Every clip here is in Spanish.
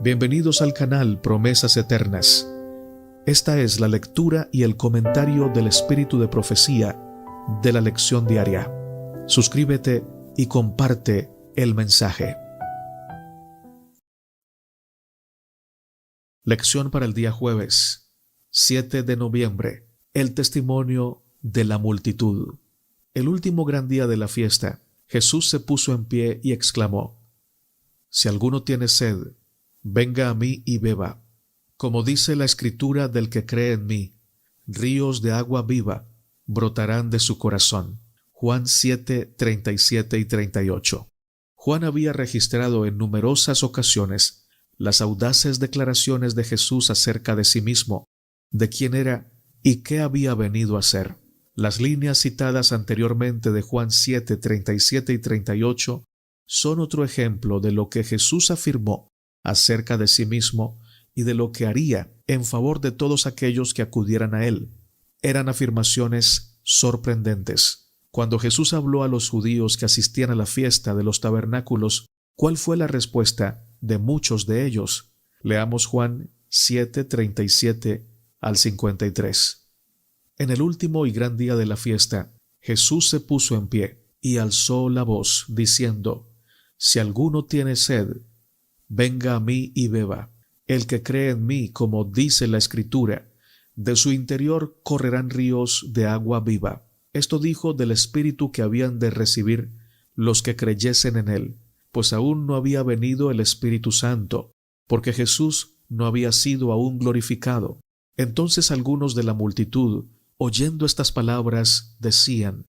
Bienvenidos al canal Promesas Eternas. Esta es la lectura y el comentario del Espíritu de Profecía de la lección diaria. Suscríbete y comparte el mensaje. Lección para el día jueves, 7 de noviembre. El testimonio de la multitud. El último gran día de la fiesta, Jesús se puso en pie y exclamó: Si alguno tiene sed, venga a mí y beba. Como dice la Escritura del que cree en mí, ríos de agua viva brotarán de su corazón. Juan 7, 37 y 38. Juan había registrado en numerosas ocasiones las audaces declaraciones de Jesús acerca de sí mismo, de quién era y qué había venido a hacer. Las líneas citadas anteriormente de Juan 7, 37 y 38 son otro ejemplo de lo que Jesús afirmó acerca de sí mismo y de lo que haría en favor de todos aquellos que acudieran a él. Eran afirmaciones sorprendentes. Cuando Jesús habló a los judíos que asistían a la fiesta de los tabernáculos, ¿cuál fue la respuesta de muchos de ellos? Leamos Juan 7, 37 al 53. En el último y gran día de la fiesta, Jesús se puso en pie y alzó la voz, diciendo: Si alguno tiene sed, venga a mí y beba. El que cree en mí, como dice la Escritura, de su interior correrán ríos de agua viva. Esto dijo del Espíritu que habían de recibir los que creyesen en él, pues aún no había venido el Espíritu Santo, porque Jesús no había sido aún glorificado. Entonces algunos de la multitud, oyendo estas palabras, decían: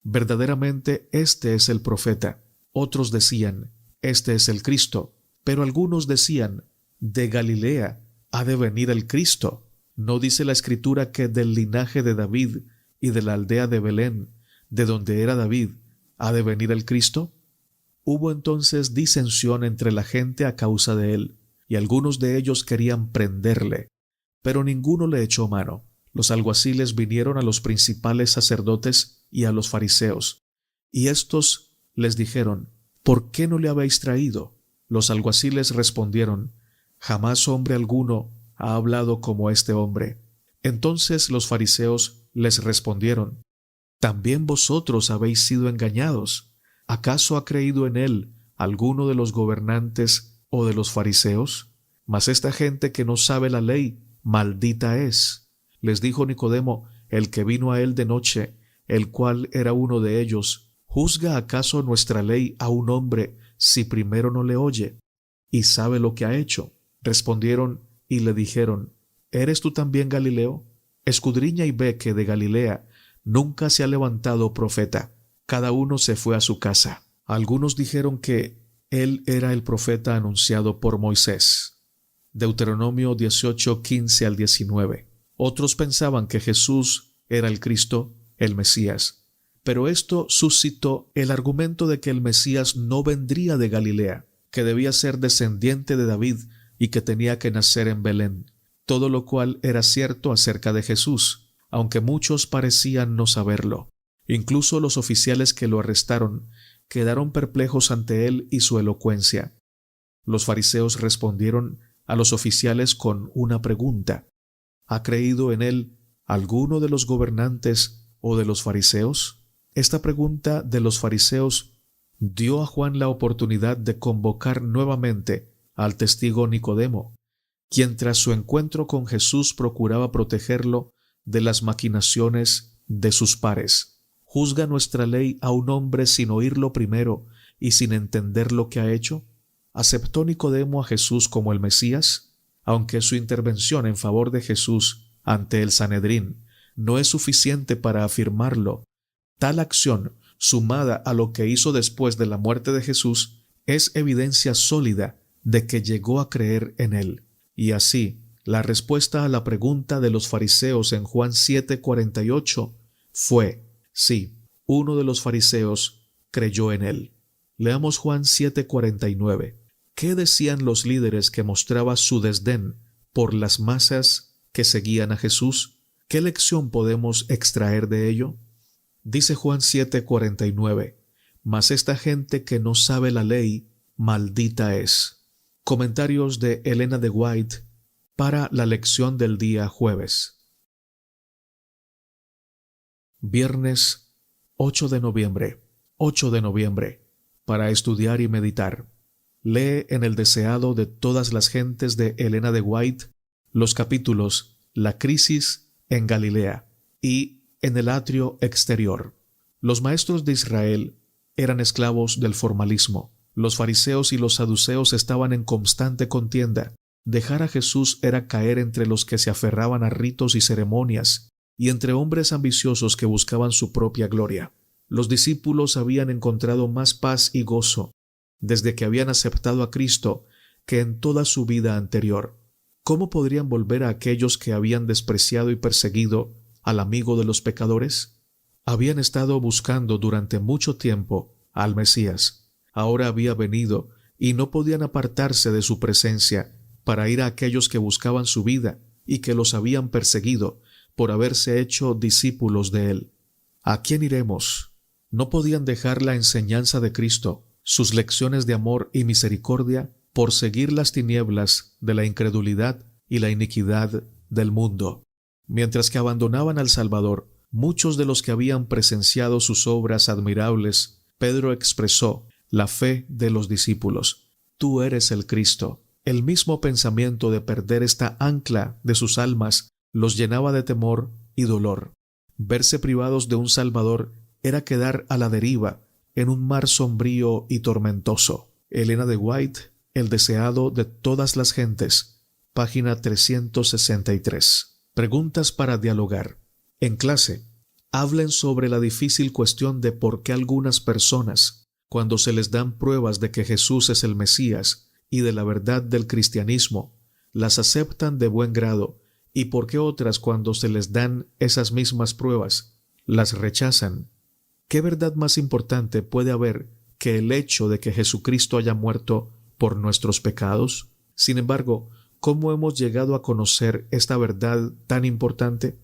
Verdaderamente este es el profeta. Otros decían: Este es el Cristo. Pero algunos decían: De Galilea ha de venir el Cristo. ¿No dice la Escritura que del linaje de David y de la aldea de Belén, de donde era David, ha de venir el Cristo? Hubo entonces disensión entre la gente a causa de él, y algunos de ellos querían prenderle, pero ninguno le echó mano. Los alguaciles vinieron a los principales sacerdotes y a los fariseos, y éstos les dijeron: ¿Por qué no le habéis traído? Los alguaciles respondieron: Jamás hombre alguno ha hablado como este hombre. Entonces los fariseos les respondieron: ¿También vosotros habéis sido engañados? ¿Acaso ha creído en él alguno de los gobernantes o de los fariseos? Mas esta gente que no sabe la ley, maldita es. Les dijo Nicodemo, el que vino a él de noche, el cual era uno de ellos: ¿Juzga acaso nuestra ley a un hombre si primero no le oye y sabe lo que ha hecho? Respondieron y le dijeron: ¿Eres tú también Galileo? Escudriña y ve que de Galilea nunca se ha levantado profeta. Cada uno se fue a su casa. Algunos dijeron que él era el profeta anunciado por Moisés. Deuteronomio 18, 15 al 19. Otros pensaban que Jesús era el Cristo, el Mesías. Pero esto suscitó el argumento de que el Mesías no vendría de Galilea, que debía ser descendiente de David y que tenía que nacer en Belén, todo lo cual era cierto acerca de Jesús, aunque muchos parecían no saberlo. Incluso los oficiales que lo arrestaron quedaron perplejos ante él y su elocuencia. Los fariseos respondieron a los oficiales con una pregunta: ¿Ha creído en él alguno de los gobernantes o de los fariseos? Esta pregunta de los fariseos dio a Juan la oportunidad de convocar nuevamente al testigo Nicodemo, quien tras su encuentro con Jesús procuraba protegerlo de las maquinaciones de sus pares. ¿Juzga nuestra ley a un hombre sin oírlo primero y sin entender lo que ha hecho? ¿Aceptó Nicodemo a Jesús como el Mesías? Aunque su intervención en favor de Jesús ante el Sanedrín no es suficiente para afirmarlo, tal acción, sumada a lo que hizo después de la muerte de Jesús, es evidencia sólida de que llegó a creer en él. Y así, la respuesta a la pregunta de los fariseos en Juan 7:48 fue: sí, uno de los fariseos creyó en él. Leamos Juan 7:49. ¿Qué decían los líderes que mostraba su desdén por las masas que seguían a Jesús? ¿Qué lección podemos extraer de ello? Dice Juan 7:49: Mas esta gente que no sabe la ley, maldita es. Comentarios de Elena de White para la lección del día jueves. Viernes 8 de noviembre. 8 de noviembre. Para estudiar y meditar. Lee en el deseado de todas las gentes de Elena de White los capítulos La crisis en Galilea y En el atrio exterior. Los maestros de Israel eran esclavos del formalismo. Los fariseos y los saduceos estaban en constante contienda. Dejar a Jesús era caer entre los que se aferraban a ritos y ceremonias, y entre hombres ambiciosos que buscaban su propia gloria. Los discípulos habían encontrado más paz y gozo desde que habían aceptado a Cristo que en toda su vida anterior. ¿Cómo podrían volver a aquellos que habían despreciado y perseguido al amigo de los pecadores? Habían estado buscando durante mucho tiempo al Mesías. Ahora había venido y no podían apartarse de su presencia para ir a aquellos que buscaban su vida y que los habían perseguido por haberse hecho discípulos de él. ¿A quién iremos? No podían dejar la enseñanza de Cristo, sus lecciones de amor y misericordia, por seguir las tinieblas de la incredulidad y la iniquidad del mundo. Mientras que abandonaban al Salvador, muchos de los que habían presenciado sus obras admirables, Pedro expresó la fe de los discípulos. Tú eres el Cristo. El mismo pensamiento de perder esta ancla de sus almas los llenaba de temor y dolor. Verse privados de un Salvador era quedar a la deriva en un mar sombrío y tormentoso. Elena de White, El deseado de todas las gentes, página 363. Preguntas para dialogar. En clase, hablen sobre la difícil cuestión de por qué algunas personas, cuando se les dan pruebas de que Jesús es el Mesías y de la verdad del cristianismo, las aceptan de buen grado, y por qué otras, cuando se les dan esas mismas pruebas, las rechazan. ¿Qué verdad más importante puede haber que el hecho de que Jesucristo haya muerto por nuestros pecados? Sin embargo, ¿cómo hemos llegado a conocer esta verdad tan importante?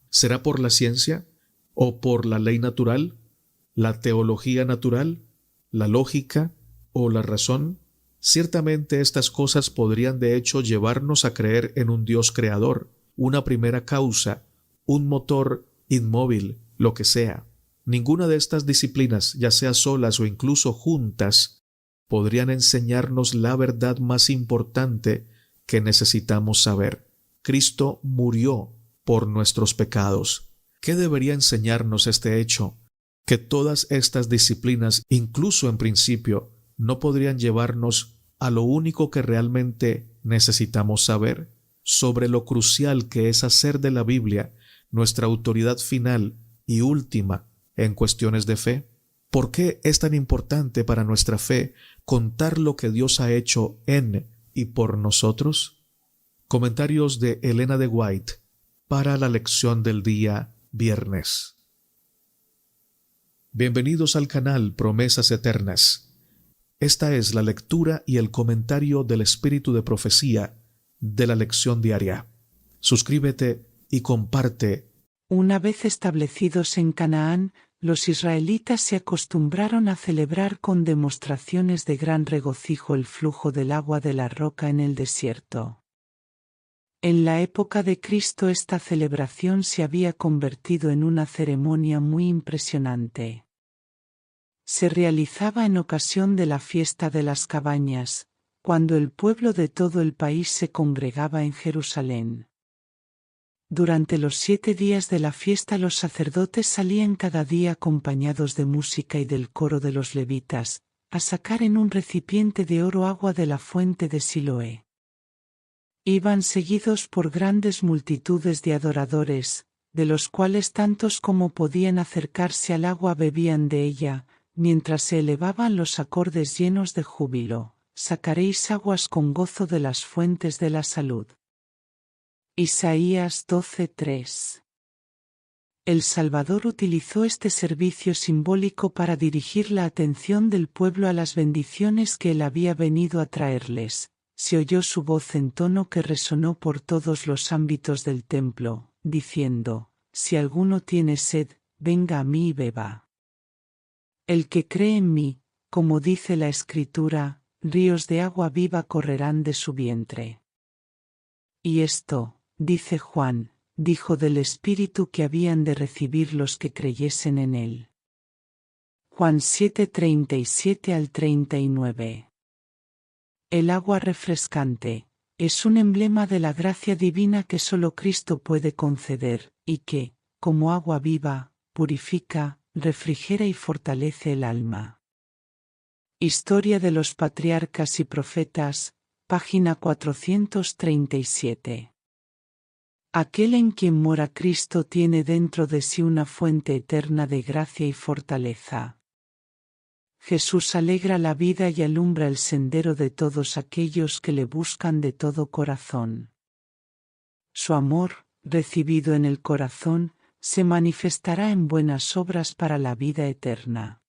¿Será por la ciencia? ¿O por la ley natural? ¿La teología natural? ¿La lógica o la razón? Ciertamente estas cosas podrían de hecho llevarnos a creer en un Dios creador, una primera causa, un motor inmóvil, lo que sea. Ninguna de estas disciplinas, ya sea solas o incluso juntas, podrían enseñarnos la verdad más importante que necesitamos saber. Cristo murió por nuestros pecados. ¿Qué debería enseñarnos este hecho? Que todas estas disciplinas, incluso en principio, no podrían llevarnos a lo único que realmente necesitamos saber, sobre lo crucial que es hacer de la Biblia nuestra autoridad final y última en cuestiones de fe. ¿Por qué es tan importante para nuestra fe contar lo que Dios ha hecho en y por nosotros? Comentarios de Elena de White para la lección del día viernes. Bienvenidos al canal Promesas Eternas. Esta es la lectura y el comentario del Espíritu de Profecía de la lección diaria. Suscríbete y comparte. Una vez establecidos en Canaán, los israelitas se acostumbraron a celebrar con demostraciones de gran regocijo el flujo del agua de la roca en el desierto. En la época de Cristo esta celebración se había convertido en una ceremonia muy impresionante. Se realizaba en ocasión de la fiesta de las cabañas, cuando el pueblo de todo el país se congregaba en Jerusalén. Durante los 7 días de la fiesta los sacerdotes salían cada día acompañados de música y del coro de los levitas, a sacar en un recipiente de oro agua de la fuente de Siloé. Iban seguidos por grandes multitudes de adoradores, de los cuales tantos como podían acercarse al agua bebían de ella, mientras se elevaban los acordes llenos de júbilo: sacaréis aguas con gozo de las fuentes de la salud. Isaías 12:3. El Salvador utilizó este servicio simbólico para dirigir la atención del pueblo a las bendiciones que él había venido a traerles. Se oyó su voz en tono que resonó por todos los ámbitos del templo, diciendo: si alguno tiene sed, venga a mí y beba. El que cree en mí, como dice la Escritura, ríos de agua viva correrán de su vientre. Y esto, dice Juan, dijo del Espíritu que habían de recibir los que creyesen en él. Juan 7:37 al 39. El agua refrescante es un emblema de la gracia divina que solo Cristo puede conceder, y que, como agua viva, purifica, refrigera y fortalece el alma. Historia de los Patriarcas y Profetas, página 437. Aquel en quien mora Cristo tiene dentro de sí una fuente eterna de gracia y fortaleza. Jesús alegra la vida y alumbra el sendero de todos aquellos que le buscan de todo corazón. Su amor, recibido en el corazón, se manifestará en buenas obras para la vida eterna.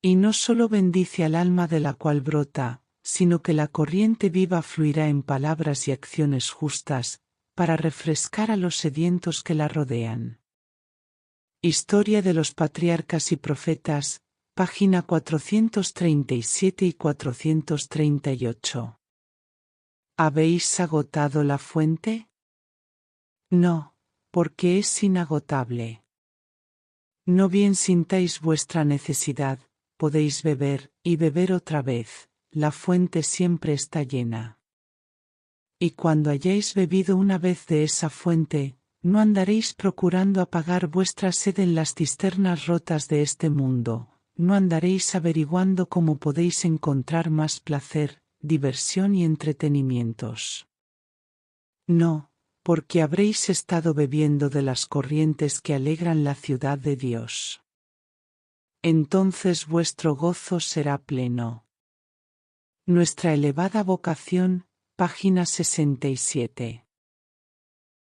Y no solo bendice al alma de la cual brota, sino que la corriente viva fluirá en palabras y acciones justas, para refrescar a los sedientos que la rodean. Historia de los Patriarcas y Profetas, página 437 y 438. ¿Habéis agotado la fuente? No, porque es inagotable. No bien sintáis vuestra necesidad, podéis beber, y beber otra vez, la fuente siempre está llena. Y cuando hayáis bebido una vez de esa fuente, no andaréis procurando apagar vuestra sed en las cisternas rotas de este mundo. No andaréis averiguando cómo podéis encontrar más placer, diversión y entretenimientos. No, porque habréis estado bebiendo de las corrientes que alegran la ciudad de Dios. Entonces vuestro gozo será pleno. Nuestra elevada vocación, página 67.